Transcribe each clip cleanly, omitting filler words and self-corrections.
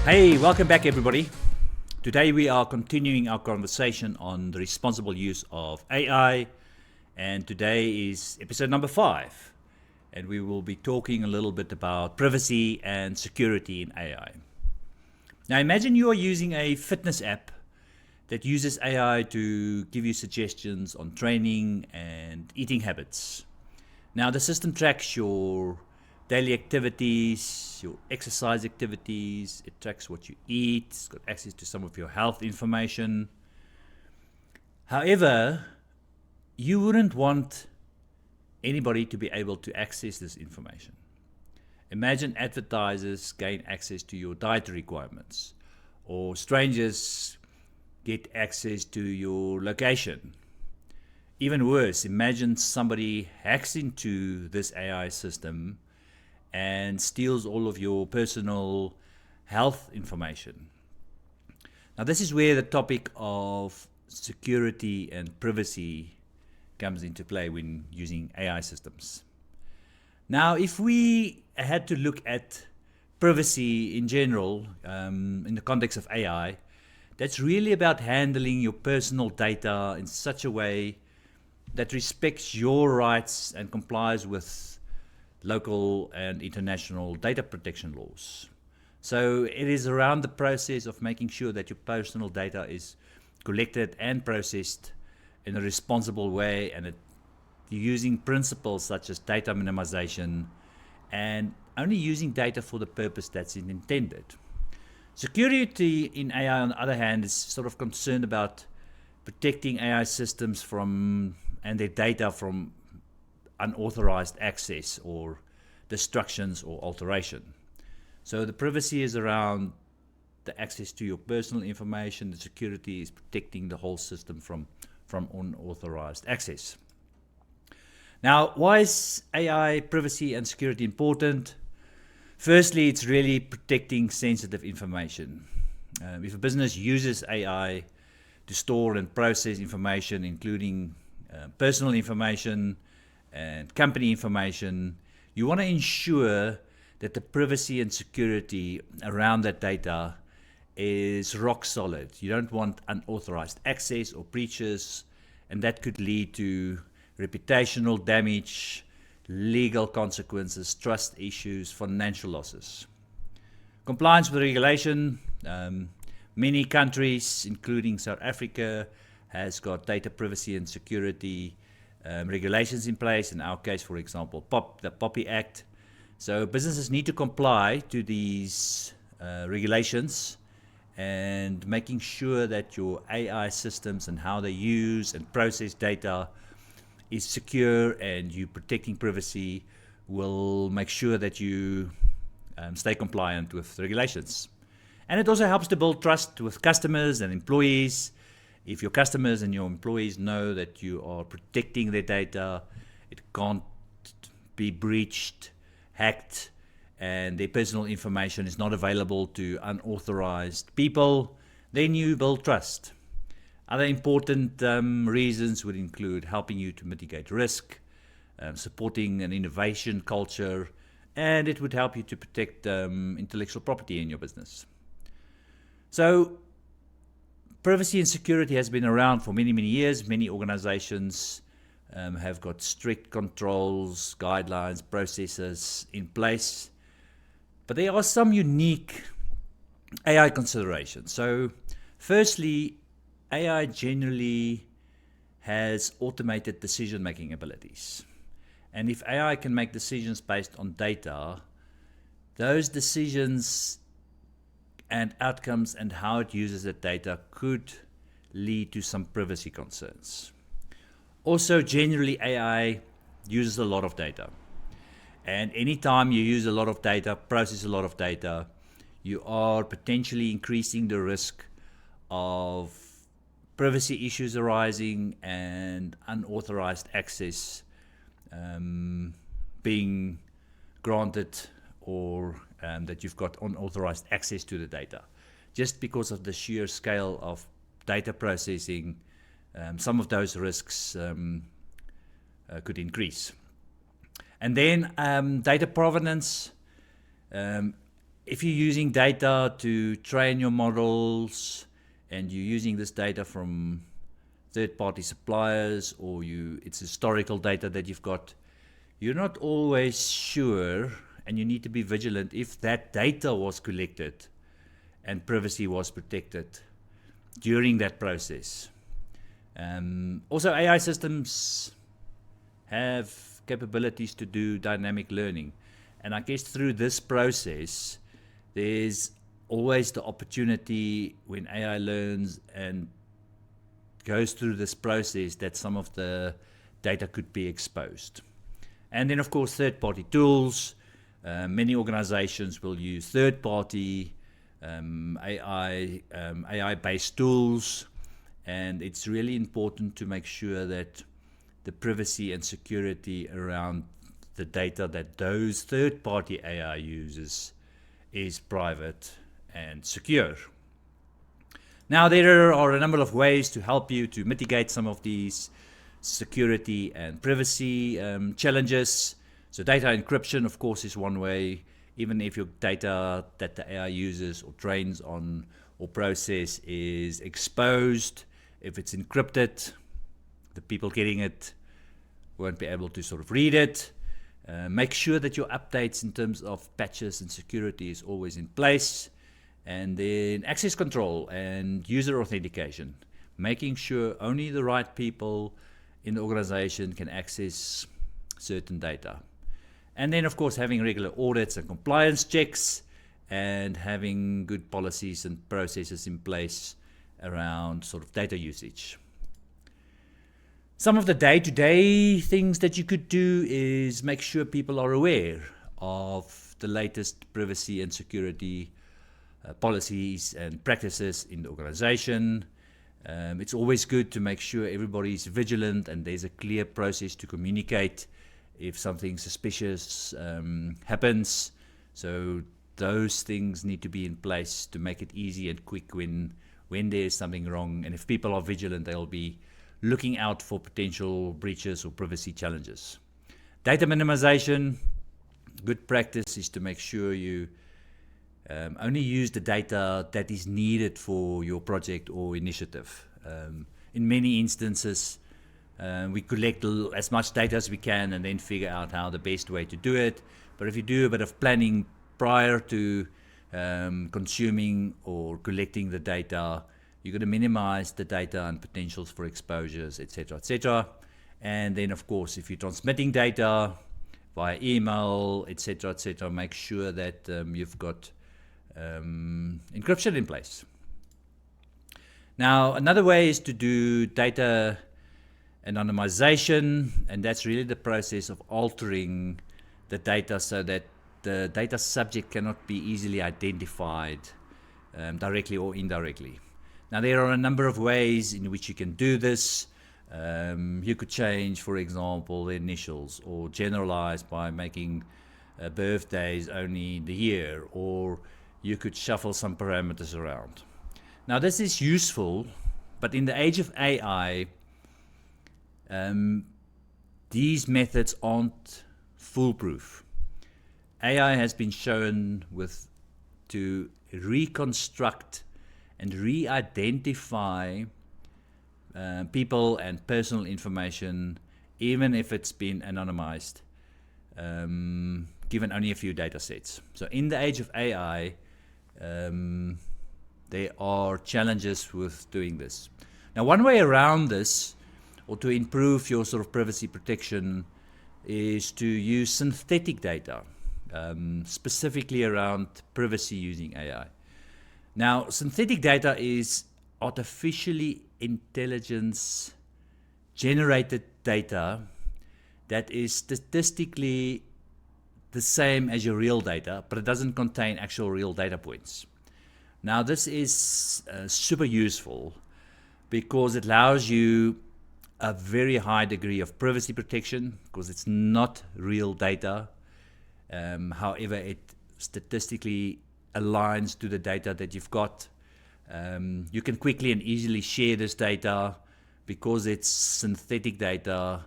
Hey, welcome back everybody. Today we are continuing our conversation on the responsible use of AI, and today is episode number 5, and we will be talking a little bit about privacy and security in AI. Now imagine you are using a fitness app that uses AI to give you suggestions on training and eating habits. Now the system tracks your daily activities, your exercise activities, it tracks what you eat, it's got access to some of your health information. However, you wouldn't want anybody to be able to access this information. Imagine advertisers gain access to your dietary requirements, or strangers get access to your location. Even worse, imagine somebody hacks into this AI system and steals all of your personal health information. Now, this is where the topic of security and privacy comes into play when using AI systems. Now, if we had to look at privacy in general, in the context of AI, that's really about handling your personal data in such a way that respects your rights and complies with local and international data protection laws. So it is around the process of making sure that your personal data is collected and processed in a responsible way, and using principles such as data minimization and only using data for the purpose that's intended. Security in AI, on the other hand, is sort of concerned about protecting AI systems from and their data from unauthorized access or destructions or alteration. So the privacy is around the access to your personal information. The security is protecting the whole system from unauthorized access. Now, why is AI privacy and security important? Firstly, it's really protecting sensitive information. If a business uses AI to store and process information, including personal information and company information, you want to ensure that the privacy and security around that data is rock solid. You don't want unauthorized access or breaches, and that could lead to reputational damage, legal consequences, trust issues, financial losses. Compliance with regulation. Many countries, including South Africa, has got data privacy and security regulations in place. In our case, for example, the POPI Act. So businesses need to comply to these regulations, and making sure that your AI systems and how they use and process data is secure and you protecting privacy will make sure that you stay compliant with the regulations. And it also helps to build trust with customers and employees. If your customers and your employees know that you are protecting their data, it can't be breached, hacked, and their personal information is not available to unauthorized people, then you build trust. Other important reasons would include helping you to mitigate risk, supporting an innovation culture, and it would help you to protect intellectual property in your business. So, privacy and security has been around for many, many years. Many organizations have got strict controls, guidelines, processes in place. But there are some unique AI considerations. So, firstly, AI generally has automated decision-making abilities. And if AI can make decisions based on data, those decisions and outcomes and how it uses that data could lead to some privacy concerns. Also, generally, AI uses a lot of data. And anytime you use a lot of data, process a lot of data, you are potentially increasing the risk of privacy issues arising and unauthorized access being granted, or that you've got unauthorized access to the data. Just because of the sheer scale of data processing, some of those risks could increase. And then data provenance. if you're using data to train your models and you're using this data from third-party suppliers, or it's historical data that you've got, you're not always sure, and you need to be vigilant if that data was collected and privacy was protected during that process. Also, AI systems have capabilities to do dynamic learning. And I guess through this process, there's always the opportunity when AI learns and goes through this process that some of the data could be exposed. And then, of course, third-party tools. Many organizations will use third-party AI-based tools, and it's really important to make sure that the privacy and security around the data that those third-party AI uses is private and secure. Now, there are a number of ways to help you to mitigate some of these security and privacy challenges. So data encryption, of course, is one way. Even if your data that the AI uses or trains on or process is exposed, if it's encrypted, the people getting it won't be able to sort of read it. Make sure that your updates in terms of patches and security is always in place. And then access control and user authentication, making sure only the right people in the organization can access certain data. And then, of course, having regular audits and compliance checks, and having good policies and processes in place around sort of data usage. Some of the day-to-day things that you could do is make sure people are aware of the latest privacy and security policies and practices in the organization. It's always good to make sure everybody's vigilant and there's a clear process to communicate if something suspicious happens. So those things need to be in place to make it easy and quick when there's something wrong. And if people are vigilant, they'll be looking out for potential breaches or privacy challenges. Data minimization, good practice is to make sure you only use the data that is needed for your project or initiative. In many instances, we collect as much data as we can and then figure out how the best way to do it. But if you do a bit of planning prior to consuming or collecting the data, you're going to minimize the data and potentials for exposures, etc., etc. And then, of course, if you're transmitting data via email, etc., make sure that you've got encryption in place. Now, another way is to do data anonymization, and that's really the process of altering the data so that the data subject cannot be easily identified directly or indirectly. Now, there are a number of ways in which you can do this. You could change, for example, the initials, or generalize by making birthdays only the year, or you could shuffle some parameters around. Now, this is useful, but in the age of AI, these methods aren't foolproof. AI has been shown to reconstruct and re-identify people and personal information, even if it's been anonymized, given only a few data sets. So in the age of AI, there are challenges with doing this. Now, one way around this, or to improve your sort of privacy protection, is to use synthetic data, specifically around privacy using AI. Now, synthetic data is artificially intelligence generated data that is statistically the same as your real data, but it doesn't contain actual real data points. Now, this is super useful because it allows you a very high degree of privacy protection because it's not real data. However, it statistically aligns to the data that you've got. You can quickly and easily share this data because it's synthetic data.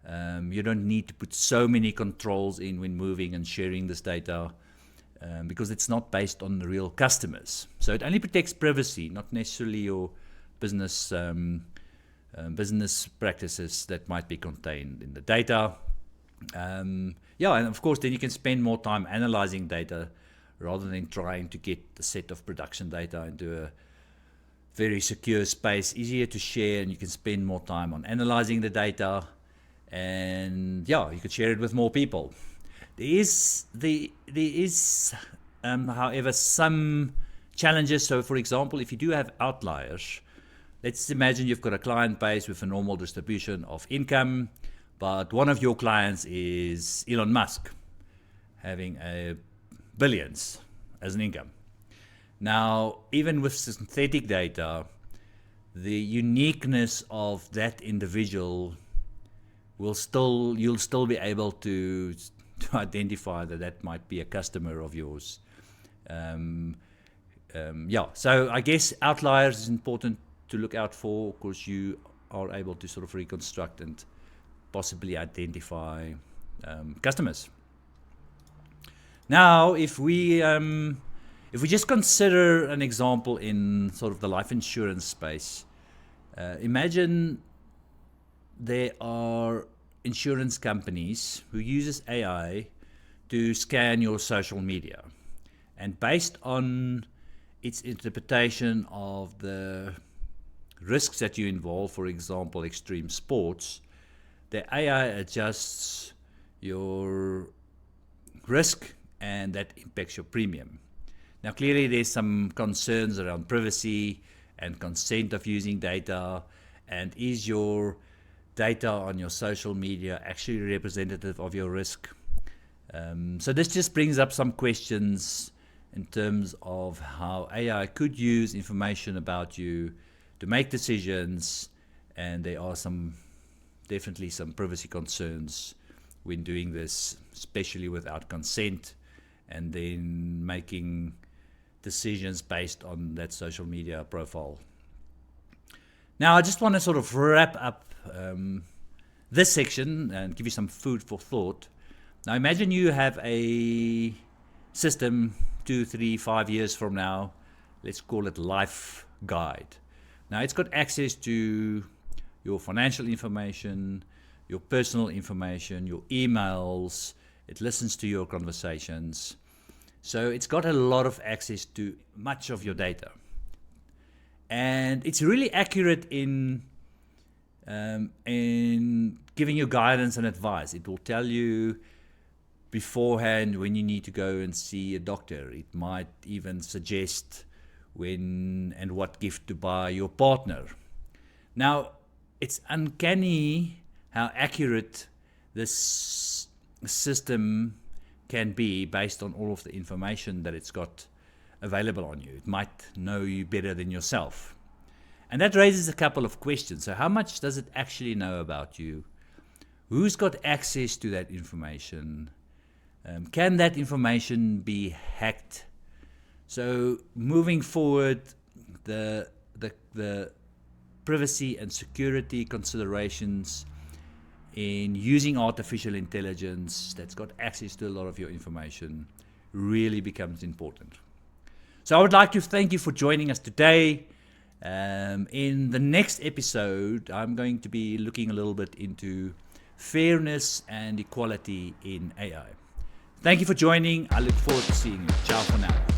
You don't need to put so many controls in when moving and sharing this data. because it's not based on the real customers. So it only protects privacy, not necessarily your business business practices that might be contained in the data. And of course, then you can spend more time analyzing data rather than trying to get a set of production data into a very secure space, easier to share, and you can spend more time on analyzing the data, and you could share it with more people. There is however, some challenges. So for example, if you do have outliers, let's imagine you've got a client base with a normal distribution of income, but one of your clients is Elon Musk, having billions as an income. Now, even with synthetic data, the uniqueness of that individual you'll still be able to identify that might be a customer of yours. So I guess outliers is important to look out for, because you are able to sort of reconstruct and possibly identify customers. Now, if we just consider an example in sort of the life insurance space, imagine there are insurance companies who uses AI to scan your social media, and based on its interpretation of the risks that you involve, for example, extreme sports, the AI adjusts your risk and that impacts your premium. Now, clearly there's some concerns around privacy and consent of using data, and is your data on your social media actually representative of your risk? So this just brings up some questions in terms of how AI could use information about you to make decisions, and there are definitely some privacy concerns when doing this, especially without consent, and then making decisions based on that social media profile. Now, I just want to sort of wrap up this section and give you some food for thought. Now, imagine you have a system 2, 3, 5 years from now. Let's call it Life Guide. Now, it's got access to your financial information, your personal information, your emails. It listens to your conversations. So it's got a lot of access to much of your data. And it's really accurate in giving you guidance and advice. It will tell you beforehand when you need to go and see a doctor. It might even suggest when and what gift to buy your partner. Now, it's uncanny how accurate this system can be based on all of the information that it's got available on you. It might know you better than yourself. And that raises a couple of questions. So how much does it actually know about you? Who's got access to that information? Can that information be hacked? So moving forward, the privacy and security considerations in using artificial intelligence that's got access to a lot of your information really becomes important. So I would like to thank you for joining us today. In the next episode, I'm going to be looking a little bit into fairness and equality in AI. Thank you for joining. I look forward to seeing you. Ciao for now.